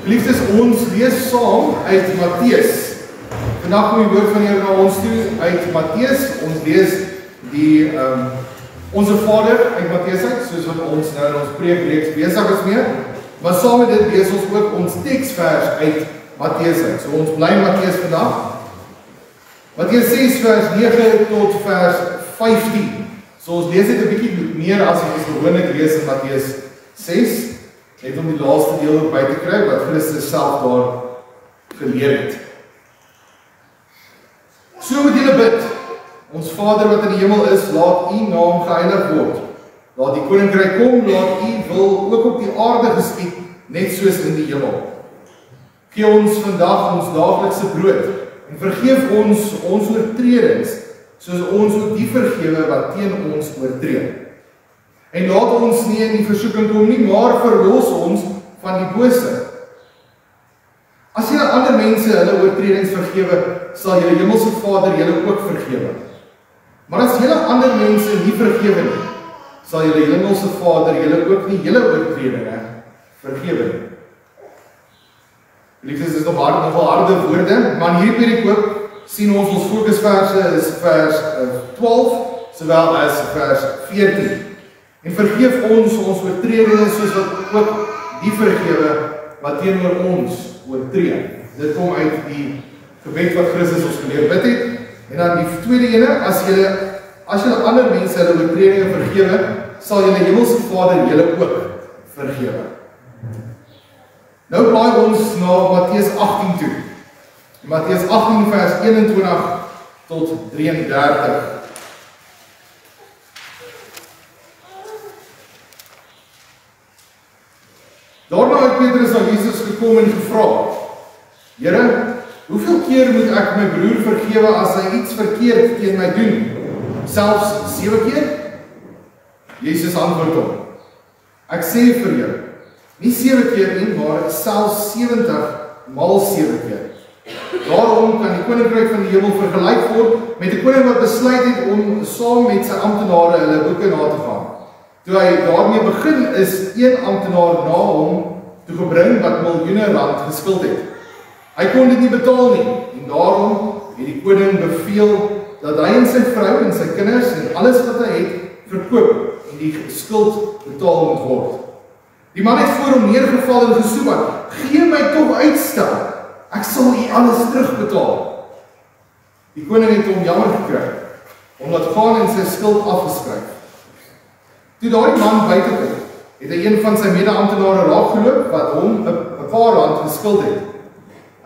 Geliefdes, ons lees saam uit Matteus. Vandag kom die woord van die Here na ons toe uit Matteus. Ons lees die Onse Vader uit Matteus uit, soos wat ons nou in ons preekreeks besig is mee. Maar saam met dit lees ons ook ons teksvers uit Matteus uit. So ons bly in Matteus vandag. Matteus 6 vers 9 tot vers 15. So ons lees dit 'n bietjie meer as ons gewoonlik lees in Matteus 6. Net om die laaste deel ook by te kry, wat Christus self daar geleer het. So moet julle bid, ons Vader wat in die hemel is, laat u naam geheilig word. Laat die koninkryk kom, laat u wil ook op die aarde geskied, net soos in die hemel. Gee ons vandag ons daaglikse brood, en vergeef ons oortredings, soos ons ook die vergewe wat teen ons oortree. En laat ons nie in die versoeking kom nie, maar verlos ons van die bose. As julle ander mense hulle oortredings vergewe, sal julle hemelse Vader julle ook vergewe. Maar as julle ander mense nie vergewe nie, sal julle hemelse Vader julle ook nie julle oortredinge vergewe nie. Liefdes, dit is nogal harde woorde, maar in hierdie perikoop sien ons fokusverse is vers 12, sowel as vers 14. En vergeef ons oortredinge soos wat ook die vergewe wat teenoor ons oortree. Dit kom uit die gebed wat Christus ons geleer bid het. En dan die tweede ene, as julle ander mense hulle oortredinge vergewe, sal julle hemelse Vader julle ook vergewe. Nou blaai ons na Matteus 18 toe. Matteus 18 vers 21 tot 33. Daarna het Petrus aan Jesus gekom en gevra: Here, hoeveel keer moet ek my broer vergewe as hy iets verkeerd teen my doen? Selfs 7 keer? Jesus antwoord hom: Ek sê vir jou, nie 7 keer nie, maar selfs 70 maal 7 keer. Daarom kan die koninkryk van die hemel vergelyk word met 'n koning wat besluit het om saam met sy amptenare hulle boeke na te gaan. Toe hy daarmee begin is een amptenaar na hom toegebring wat miljoene rand geskuld het. Hy kon dit nie betaal nie, en daarom het die koning beveel dat hy en sy vrou en sy kinders en alles wat hy het verkoop en die skuld betaal moet word. Die man het voor hom neergeval en gesoek: Gee my tog uitstel, ek sal u alles terugbetaal. Die koning het hom jammer gekry, omdat gaan en sy skuld afgeskryf. Toe daardie man buite kom, het hy een van sy mede-amptenare raakgeloop wat hom 'n paar rand geskuld het.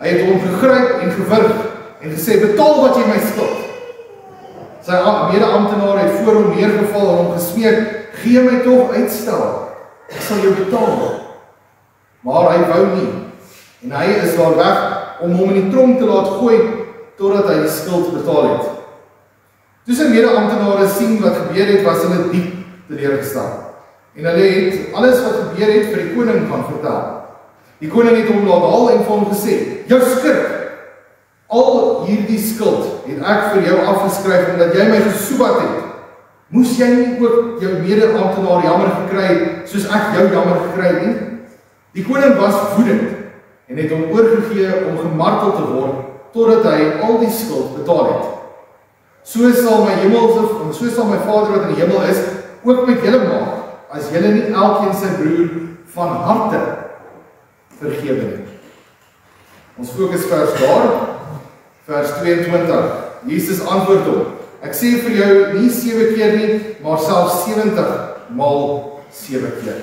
Hy het hom gegryp en gewurg en gesê: Betaal wat jy my skuld. Sy mede-amptenaar het voor hom neergeval en hom gesmeek: Gee my tog uitstel, ek sal jou betaal. Maar hy wou nie, en hy is daar weg om hom in die tronk te laat gooi totdat hy die skuld betaal het. Toe sy mede-amptenare sien wat gebeur het, was hulle diep teleurgestel. En hulle het alles wat gebeur het vir die koning gaan vertel. Die koning het hom laat haal en vir hom gesê: Jou skrik, al hierdie skuld het ek vir jou afgeskryf omdat jy my gesoebat het. Moes jy nie ook jou mede-amptenaar jammer gekry het, soos ek jou jammer gekry het nie? Die koning was woedend en het hom oorgegee om gemartel te word totdat hy al die skuld betaal het. So sal my Vader wat in die hemel is ook met julle maak, as julle nie elkeen sy broer van harte vergewe nie. Ons fokusvers daar, vers 22. Jesus antwoord hom: Ek sê vir jou, nie 7 keer nie, maar selfs 70 maal 7 keer.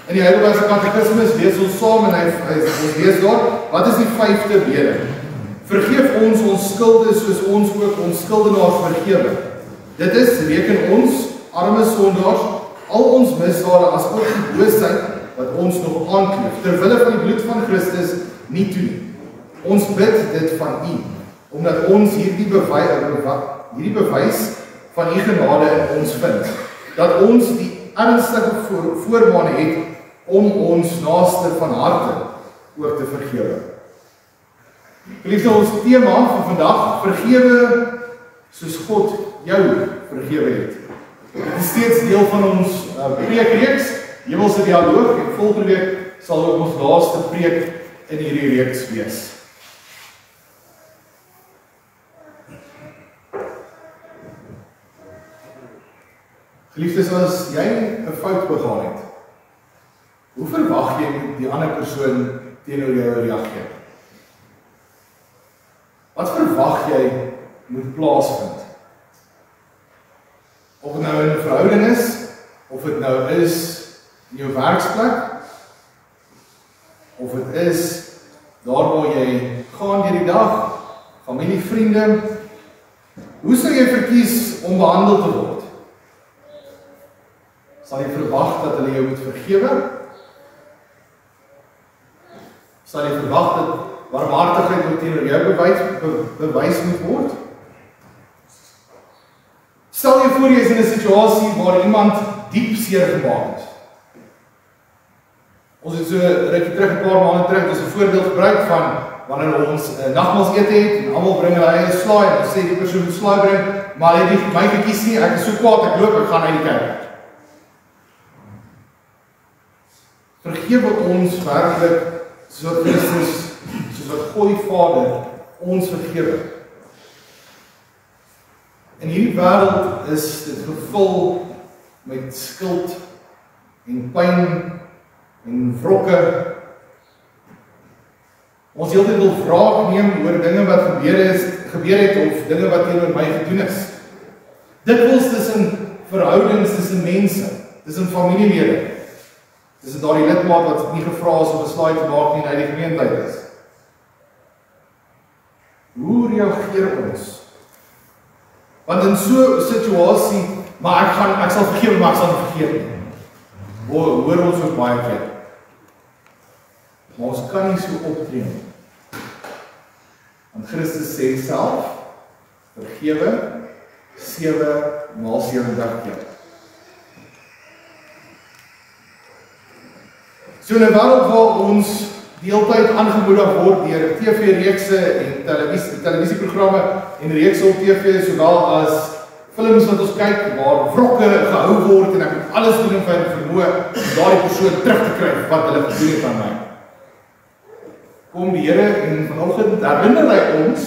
In die Heidelbergse Katekismes lees ons saam en ons lees daar: Wat is die 5de bede? Vergeef ons skulde soos ons ook ons skuldenaars vergewe. Dit is, reken ons, arme sondaars, al ons misdade as ook die boosheid wat ons nog aankleef, terwille van die bloed van Christus nie toe nie. Ons bid dit van u, omdat ons hierdie bewys van u genade in ons vind, dat ons die ernstige voormane het om ons naaste van harte ook te vergewe. Geliefde, ons tema van vandag: vergewe soos God jou vergewe het. Dit is steeds deel van ons preekreeks Hemelse Dialoog en volgende week sal ook ons laaste preek in hierdie reeks wees. Geliefdes, as jy 'n fout begaan het, hoe verwag jy die ander persoon teenoor jou reageer? Wat verwag jy moet plaasvind? Of dit nou in 'n verhouding is, of dit nou is in jou werksplek, of dit is daar waar jy gaan deur die dag, familie, vriende, hoe sal jy verkies om behandel te word? Sal jy verwag dat hulle jou moet vergewe? Sal jy verwag dat barmhartigheid moet teenoor jou bewys moet word? Stel jy voor jy is in 'n situasie waar iemand diep seer gemaak is. Ons het so rukkie terug, 'n paar maande terug, dis 'n voorbeeld gebruik van wanneer ons nagmaalsete het en almal bring hulle eie slaai en sê die persoon moet slaai bring, maar hy het my gekies nie, ek is so kwaad, ek loop, ek gaan uit die kerk. Vergewe ons werklik soos wat Christus, soos wat God die Vader ons vergewe. In hierdie wêreld is dit gevul met skuld en pyn en wrokke. Ons heeltyd wil wraak neem oor dinge wat gebeur het of dinge wat teenoor my gedoen is. Dikwels tussen verhoudings, tussen mense, tussen familielede. Dis dit daardie lidmaat wat nie gevra is om 'n slaai te maak nie en uit die gemeentheid is. Hoe reageer ons? Want in so 'n situasie, maar ek sal vergewe, maar ek sal nie vergeet nie. Hoor ons ook baie keer. Maar ons kan nie so optree nie. Want Christus sê self, vergewe 7 maal 70 keer. So in 'n wêreld waar ons die hele tyd aangemoedig word deur TV-reekse en televisieprogramme en reekse op TV, sowel as films wat ons kyk waar wrokke gehou word en ek moet alles doen om my vermoë om daardie persoon terug te kry wat hulle gedoen het aan my. Kom die Here en vanoggend herinner hy ons,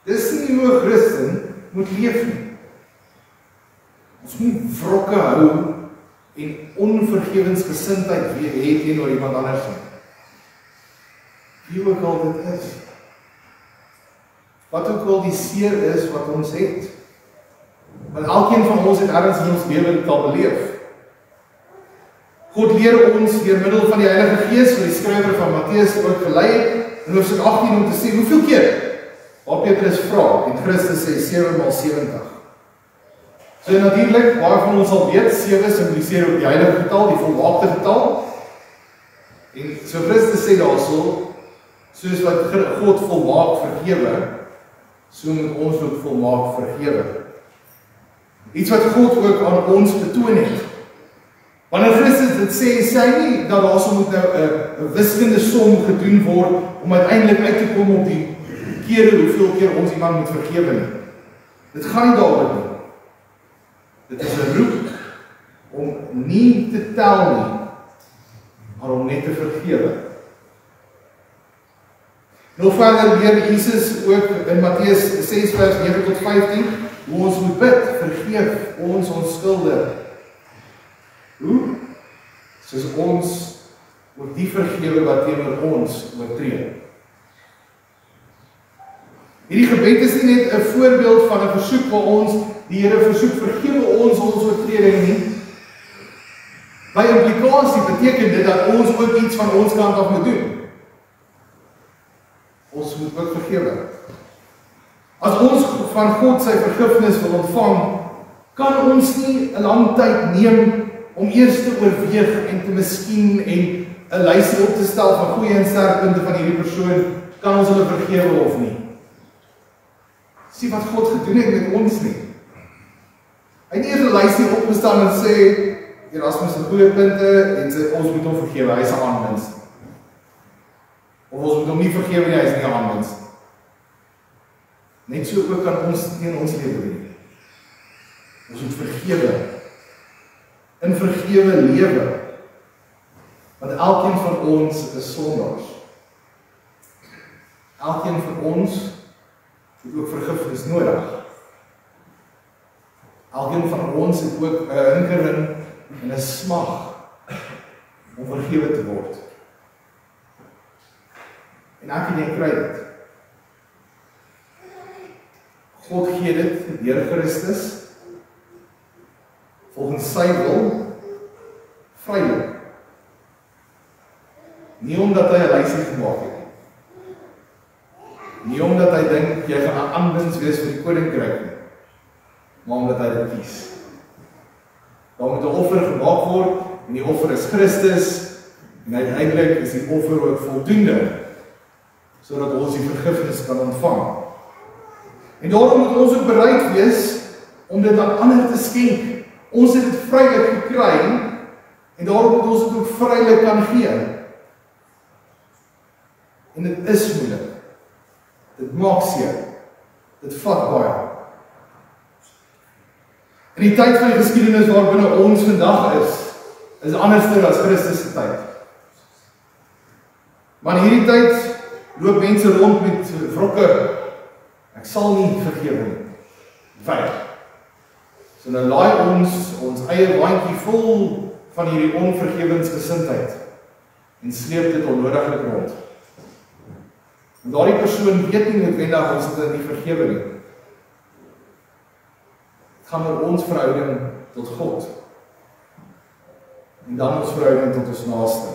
dis nie hoe 'n Christen moet leef nie. Ons moet wrokke hou en onvergewensgesindheid weer hê teenoor iemand anders nie. Wie ook al dit is. Wat ook al die seer is wat ons het. Want elkeen van ons het ergens in ons lewe dit al beleef. God leer ons deur middel van die Heilige Gees, wat die skrywer van Matteus ook gelei het, in hoofstuk 18 om te sê, hoeveel keer? Waar Petrus vra, en Christus sê 7 maal 70. So natuurlik, baie van ons sal weet, 7 simboliseer ook die heilige getal, die volmaakte getal. En so Christus sê daarso, soos wat God volmaak vergewe, so moet ons ook volmaak vergewe. Iets wat God ook aan ons betoon het. Wanneer Christus dit sê hy nie dat daar sou moet nou 'n wiskundige som gedoen word om uiteindelik uit te kom op die kere hoeveel keer ons iemand moet vergewe nie. Dit gaan nie daaroor nie. Dit is 'n roep om nie te tel nie, maar om net te vergewe. Nog verder leer Jesus ook in Matteus 6 vers 9 tot 15 hoe ons moet bid, vergeef ons skulde. Hoe? Soos ons ook die vergewe wat teenoor ons oortree. Hierdie gebed is nie net 'n voorbeeld van 'n versoek waar ons die Here versoek vergewe ons oortredinge nie. By implikasie beteken dit dat ons ook iets van ons kant af moet doen. Ons moet ook vergewe. As ons van God sy vergifnis wil ontvang, kan ons nie 'n lang tyd neem om eers te oorweeg en te miskien en 'n lysie op te stel van goeie en sterkpunte van hierdie persoon, kan ons hulle vergewe of nie. Sien wat God gedoen het met ons nie. Hy het nie eers 'n lysie opgestaan en sê, Erasmus het goeie punte en sê, ons moet hom vergewe, hy is 'n aanwinst. Of ons moet hom nie vergewe nie, hy is nie 'n aanwinst. Net so ook kan ons teen ons lewe doen. Ons moet vergewe. In vergewe lewe ons is sondaars. Elkeen van ons het ook vergifnis nodig. Elkeen van ons het ook 'n hinkering en 'n smag om vergewe te word. En ek en jy kry dit. God gee dit deur Christus volgens sy wil vrylik. Nie omdat hy 'n lysie gemaak het. Nie omdat hy dink jy gaan 'n aanwins wees vir die koninkryk nie, maar omdat hy dit kies. Daar moet 'n offer gemaak word en die offer is Christus en uiteindelik is die offer ook voldoende sodat ons die vergifnis kan ontvang. En daarom moet ons ook bereid wees om dit aan ander te skenk. Ons het dit vrylik gekry en daarom moet ons dit ook vrylik kan gee. En dit is moeilik. Dit maak seer. Dit vat baie. In die tyd van die geskiedenis waarbinne ons vandag is anderster as Christus se tyd. Maar in hierdie tyd loop mense rond met wrokke. Ek sal nie vergewe nie. Vyf. So nou laai ons eie waantjie vol van hierdie onvergewensgesindheid en sleep dit onnodiglik rond. En daardie persoon weet nie noodwendig ons het nie vergewe nie. Het gaan oor ons verhouding tot God. En dan ons verhouding tot ons naaste.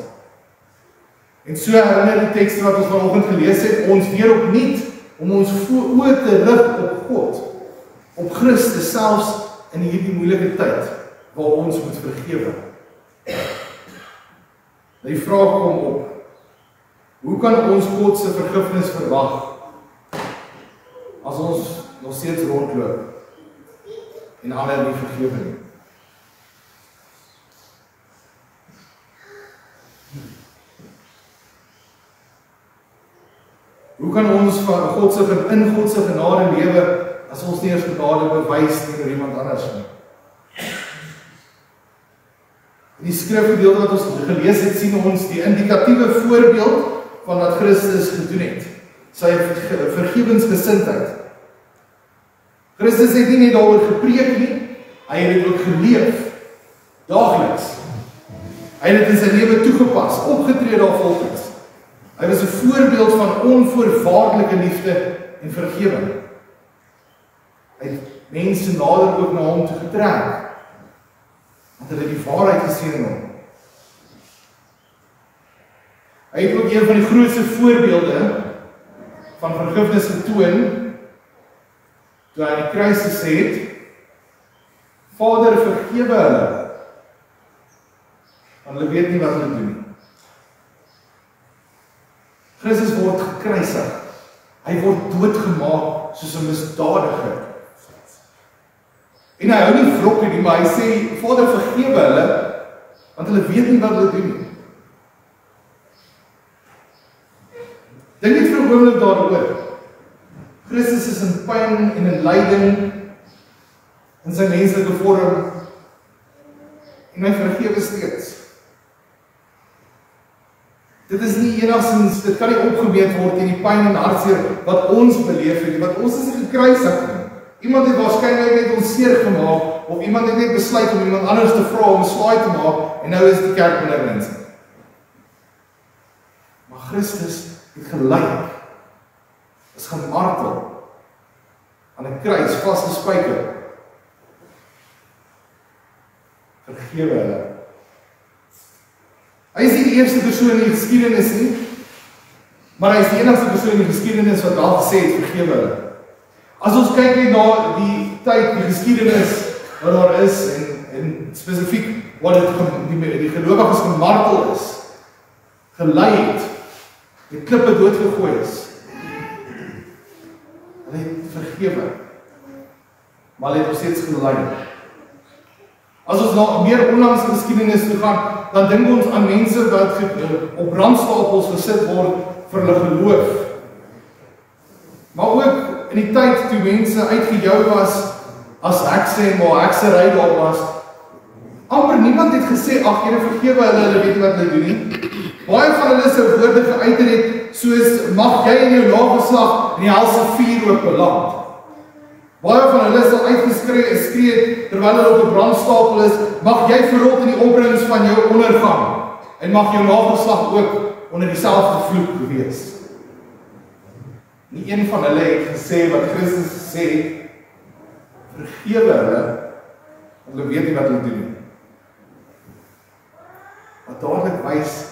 En so herinner die tekste wat ons vanoggend gelees het, ons weer opnuut om ons oë te rig op God, op Christus, selfs in hierdie moeilike tyd, waar ons moet vergewe. Die vraag kom op, hoe kan ons God se vergifnis verwag, as ons nog steeds rondloop, en ander nie vergewe nie? Hoe kan ons van God se genade lewe, as ons nie eens genade bewys teenoor iemand anders nie? In die skrifgedeelte wat ons gelees het, sien ons die indikatiewe voorbeeld van wat Christus gedoen het. Sy vergewensgesindheid. Christus het nie net daaroor gepreek nie, hy het dit ook geleef, daagliks. Hy het dit in sy lewe toegepas, opgetree daarvolgens. Hy was 'n voorbeeld van onvoorwaardelike liefde en vergewing. Hy het mense nader ook na hom toe getrek, want hulle het die waarheid gesien in hom. Hy het ook een van die grootste voorbeelde van vergifnis getoon, toe hy aan die kruis gesê het, Vader, vergewe hulle, want hulle weet nie wat hulle doen nie. Christus word gekruisig. Hy word doodgemaak soos 'n misdadiger. En hy hou nie wrok nie, maar hy sê, Vader, vergewe hulle, want hulle weet nie wat hulle doen nie. Dink net vir 'n oomblik daaroor. Christus is in pyn en in lyding in sy menslike vorm en hy vergewe steeds. Dit is nie enigstens, dit kan nie opgemeet word in die pyn en hartseer wat ons beleef het, wat ons is gekruisig nie. Iemand het waarskynlik net ons seer gemaak, of iemand het net besluit om iemand anders te vra om swaai te maak, en nou is die kerk minder mense. Maar Christus het gelyk, is gemartel, aan 'n kruis vasgespijker. Vergewe hulle. Hy is nie die eerste persoon in die geskiedenis nie, maar hy is die enigste persoon in die geskiedenis wat al gesê het, vergewe hulle. As ons kyk net na die tyd, die geskiedenis wat daar is, en spesifiek wat die gelowiges gemartel is, gelei het, die klippe doodgegooi is, hulle het vergewe, maar hulle het nog steeds gelei. As ons na meer onlangs geskiedenis toe gaan, dan dink ons aan mense wat op brandstapels gesit word vir hulle geloof. Maar ook in die tyd toe mense uitgejou was as hekse en waar heksery daar was, amper niemand het gesê, ag Here vergewe hulle weet nie wat hulle doen nie. Baie van hulle se woorde geuiter het, soos, mag jy in jou nageslag in die helse vuur ook beland. Baie van hulle sal uitgeskree terwyl hulle op 'n brandstapel is, mag jy verrot in die opbrengs van jou ondergang, en mag jou nageslag ook onder dieselfde vloek wees. Nie een van hulle het gesê wat Christus sê, vergewe hulle, want hulle weet nie wat hulle doen nie. Wat dadelik wys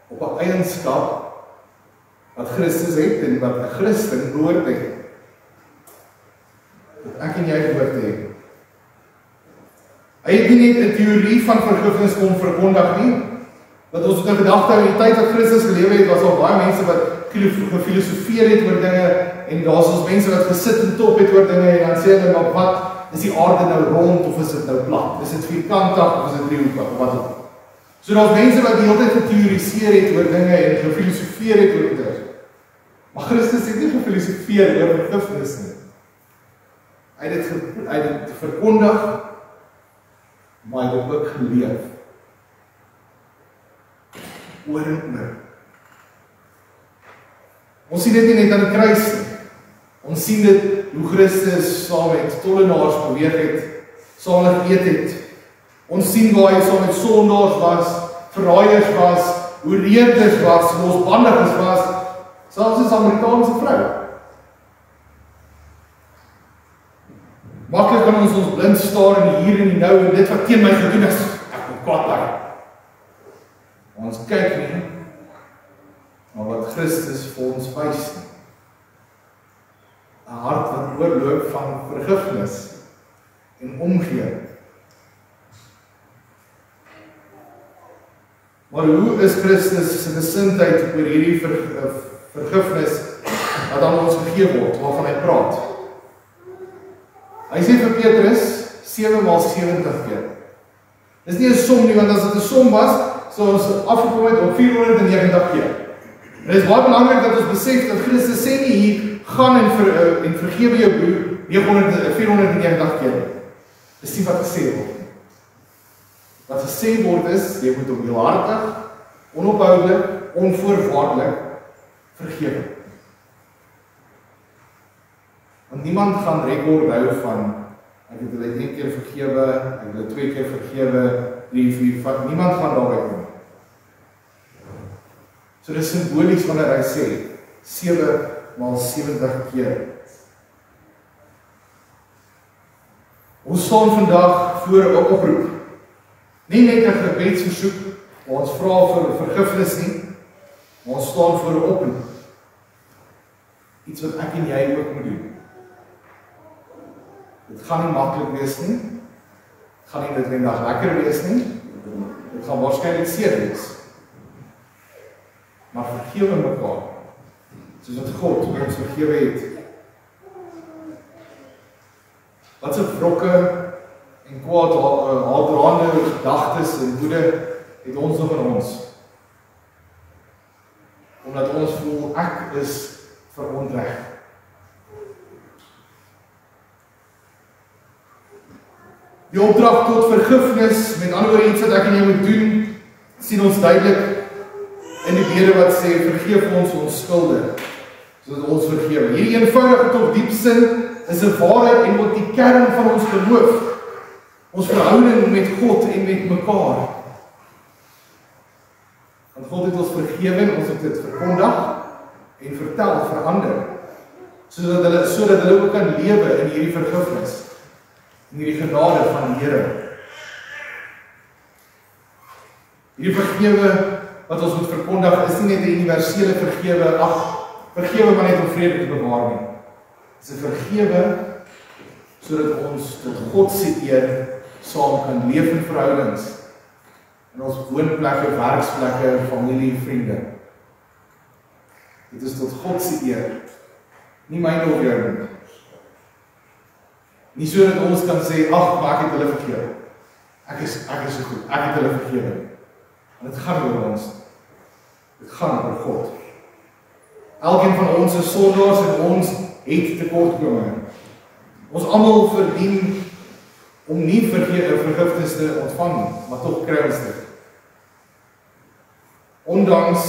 op 'n eienskap wat Christus het en wat 'n Christen behoort te hê. Wat ek en jy behoort te hê. Hy het nie net 'n teorie van vergifnis kom verkondig nie. Dat ons in gedagte hou in die tyd wat Christus gelewe het, was al baie mense wat gefilosofeer het oor dinge, en daar's ons mense wat gesit en top het oor dinge, en dan sê hulle, maar wat, is die aarde nou rond, of is dit nou plat? Is dit vierkantig, of is dit driehoekig, of wat ook? So daar's mense wat die hele tyd geteoriseer het oor dinge, en gefilosofeer het oor dinge. Maar Christus het nie gefilosofeer oor vergifnis nie. Hy het dit verkondig, maar hy het ook geleef. Oor en oor. Ons sien dit nie net aan die kruis nie. Ons sien dit hoe Christus saam met tollenaars beweeg het, saam geëet het. Ons sien waar hy saam met sondaars was, verraaiers was, oorreders was, losbandiges was, selfs as Amerikaanse vrou. Maklik kan ons blind staar in die hier en die nou, en dit wat teen my gedoen is, ek moet kwaad by. Ons kyk nie, maar wat Christus vir ons wys nie. 'n hart wat oorloop van vergifnis en omgee. Maar hoe is Christus se gesindheid oor hierdie vergifnis wat aan ons gegee word, waarvan hy praat? Hy sê vir Petrus 7x70 keer. Dis nie 'n som nie, want as dit 'n som was, sou ons afgekom het op 490 keer. En dit is baie belangrik dat ons besef dat Christus sê nie hier, gaan en vergewe jou broer 490 keer. Dis nie wat gesê word. Wat gesê word is, jy moet hom heelhartig, onophoudelik, onvoorwaardelik vergewe. Want niemand gaan rekord hou van, ek het hulle 1 keer vergewe, ek het hulle 2 keer vergewe, 3, 4, 5, niemand gaan daarby kom. So dit is symbolies wanneer hy sê, 7x70 keer. Ons staan vandag voor 'n oproep. Nie net 'n gebedsversoek, waar ons vra vir vergifnis nie, maar ons staan voor 'n oproep. Iets wat ek en jy ook moet doen. Dit gaan nie maklik wees nie. Dit gaan nie noodwendig lekker wees nie. Dit gaan waarskynlik seer wees. Maar vergewe mekaar. Soos wat God ons vergewe het. Wat 'n wrokke en kwaad haatdraande gedagtes en woede het ons nog in ons. Omdat ons voel ek is verontreg. Die opdrag tot vergifnis, met ander woorde iets wat ek en jy moet doen, sien ons duidelik in die bede wat sê, vergeef ons skulde, sodat ons vergewe. Hierdie eenvoudige tot diep sin is 'n waarheid en ook die kern van ons geloof, ons verhouding met God en met mekaar. Want God het ons vergewe en ons het dit verkondig en vertel vir ander, sodat hulle ook kan lewe in hierdie vergifnis, in hierdie genade van die Here. Hierdie vergewe wat ons moet verkondig is nie net 'n universele vergewe, vergewe maar net om vrede te bewaar nie. Dit is 'n vergewe sodat ons tot God se eer saam kan leef in verhoudings, in ons woonplekke, werksplekke, familie, vriende. Dit is tot God se eer, nie myne of jou nie. Nie sodat ons kan sê, ag, maar ek het hulle vergewe. Ek is so goed, ek het hulle vergewe. En dit gaan oor ons. Dit gaan oor God. Elkeen van ons is sondaars en ons het tekortkominge. Ons almal verdien om nie vergifnis te ontvang nie, maar tog kry ons dit. Ondanks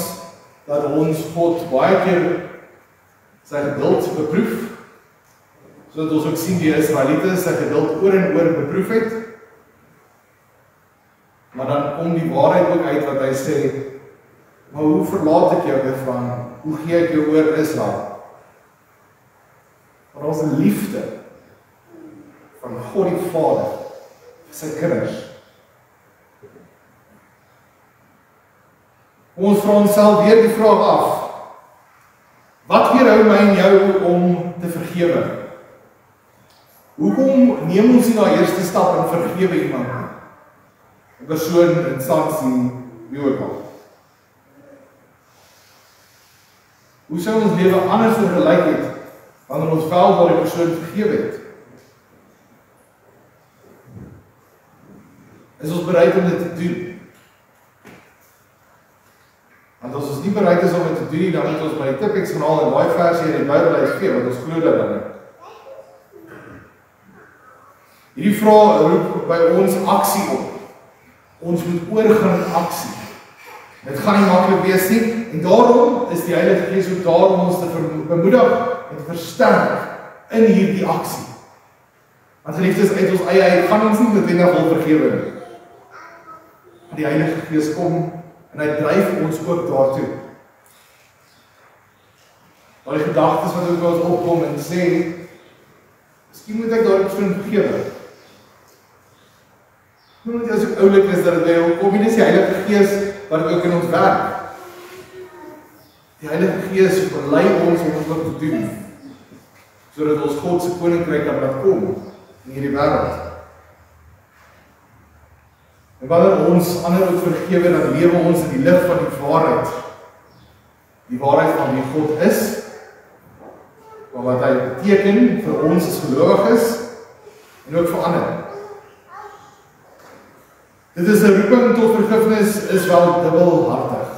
dat ons God baie keer sy geduld beproef, sodat ons ook sien die Israeliete sy geduld oor en oor beproef het, maar dan kom die waarheid ook uit wat hy sê, maar hoe verlaat ek jou van, hoe gee ek jou oor Israel? Maar ons liefde van God die Vader vir sy kinders. Ons vra onsself weer die vraag af, wat weerhou my en jou om te vergewe? Hoekom neem ons nie na eerste stap en vergewe iemand nie? 'n persoon, instansie, wie ook al. Hoe sou ons lewe anders gelyk het wanneer ons wel waar die persoon vergewe het? Is ons bereid om dit te doen? Want as ons nie bereid is om dit te doen, dan moet ons by die Tipex gaan haal en daai versie in die Bybel gee, want ons glo dat dan. Hierdie vraag roep by ons aksie op. Ons moet oorgaan in aksie. Dit gaan nie maklik wees nie, en daarom is die Heilige Gees ook daar om ons te bemoedig en te versterk in hierdie aksie. Want geliefdes, uit ons eie gaan ons nie noodwendig wil vergewe nie. Die Heilige Gees kom en hy dryf ons ook daartoe. Daai gedagtes wat ook ons opkom en sê, miskien moet ek daai persoon vergewe. Omdat jy so oulik is dat dit jou kom, nie is die Heilige Gees wat ook in ons werk. Die Heilige Gees verlei ons om dit ook te doen, sodat ons God se koninkryk kan laat kom in hierdie wêreld. En wanneer ons ander ook vergewe, dan lewe ons in die lig van die waarheid. Die waarheid van wie God is, van wat hy beteken vir ons as gelowiges en ook vir ander. Dit is 'n roeping tot vergifnis is wel dubbelhartig.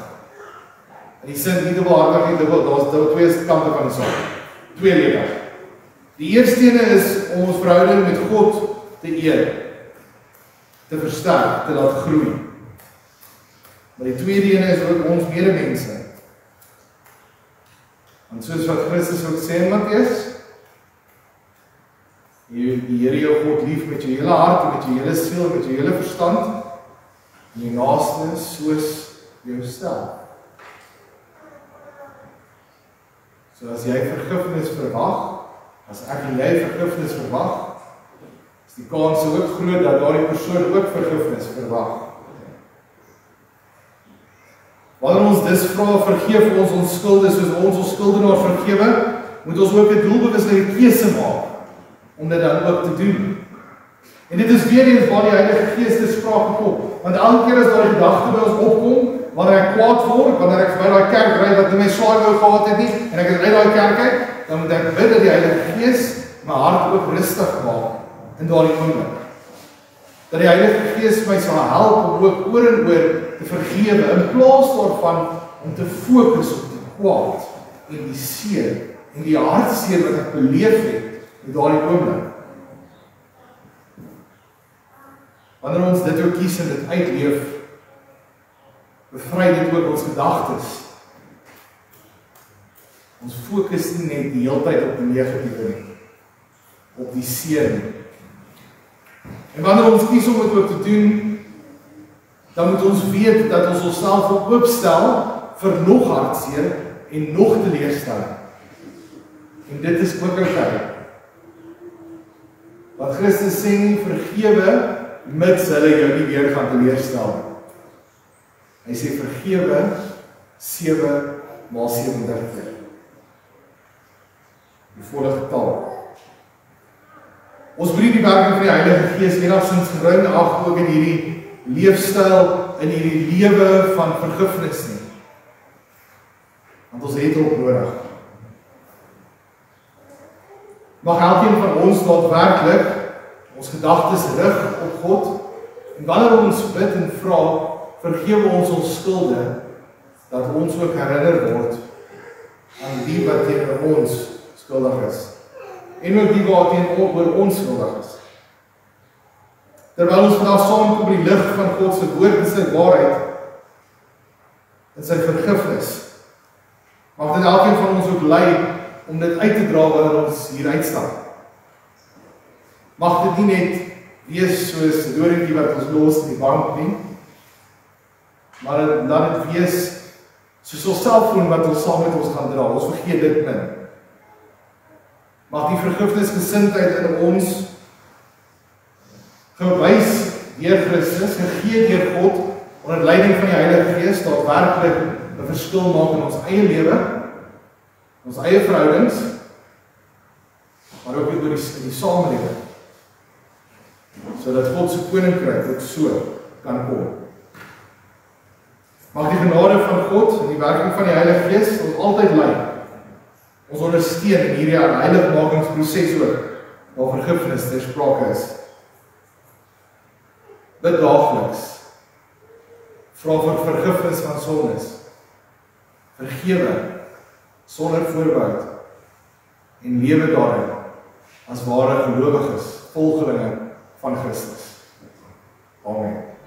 In die sin nie dubbelhartig nie, daar's twee kante van die saak. Tweeledig. Die eerste ene is om ons verhouding met God te eer, te versterk, te laat groei. Maar die tweede ene is ook ons medemense. Want soos wat Christus ook sê in Matteus, die Here jou God lief met jou hele hart, met jou hele siel, met jou hele verstand, en die naaste soos jouself. So as jy vergifnis verwag, as ek en jy vergifnis verwag, is die kans ook groot dat daardie persoon ook vergifnis verwag. Wanneer ons dus vra, vergeef ons skulde soos ons skuldenaar vergewe, moet ons ook 'n doelbewuste keuse maak om dit dan ook te doen. En dit is weer eens waar die Heilige Gees te sprake kom. Want elke keer as daar 'n gedagte by ons opkom, wanneer ek kwaad word, wanneer ek by daai kerk ry wat nie my swaai wou gehad het nie, en ek is uit daai kerk uit, dan moet ek bid dat die Heilige Gees my hart ook rustig maak in daardie oomblik. Dat die Heilige Gees my sal help om ook oor en oor te vergewe, in plaas daarvan om te fokus op die kwaad en die seer en die hartseer wat ek beleef het in daardie oomblik. Wanneer ons dit ook kies en dit uitleef, bevry dit ook ons gedagtes. Ons fokus nie net die hele tyd op die negatiewe nie, op die seer nie. En wanneer ons kies om dit ook te doen, dan moet ons weet dat ons onsself oopstel vir nog hartseer en nog teleurstelling. En dit is ook oukei. Want Christus sê nie vergewe mits hulle jou nie weer gaan teleurstel. Hy sê vergewe 7 maal 70 keer. Die volle getal. Ons moet die werking van die Heilige Gees enigstens gering ag ook in hierdie leefstyl, in hierdie lewe van vergifnis nie. Want ons het hulp nodig. Mag elkeen van ons daadwerklik ons gedagtes rig op God, en wanneer ons bid en vra, vergewe ons skulde, dat ons ook herinner word aan die wat teenoor ons skuldig is, en ook die wat teenoor ons skuldig is. terwyl ons vandag saamkom by die lig van God se woord en sy waarheid, en sy vergifnis, mag dit elkeen van ons ook lei om dit uit te dra wanneer ons hier uitstap. Mag dit nie net wees soos 'n dorinkie wat ons los in die bank nie, maar laat dit wees soos ons selfoon wat ons saam met ons gaan dra. Ons vergeet dit min. Mag die vergifnisgesindheid in ons gewys deur Christus, gegee deur God, onder leiding van die Heilige Gees, daadwerklik 'n verskil maak in ons eie lewe, ons eie verhoudings, maar ook in die samelewing, sodat God se koninkryk ook so kan kom. Mag die genade van God en die werking van die Heilige Gees ons altyd lei, ons ondersteun in hierdie heiligmakingsproses ook, waar vergifnis ter sprake is. Bid daagliks, vra vir vergifnis van sondes, vergewe sonder voorbehoud en lewe daarin as ware gelowiges, volgelinge van Christus. Amen.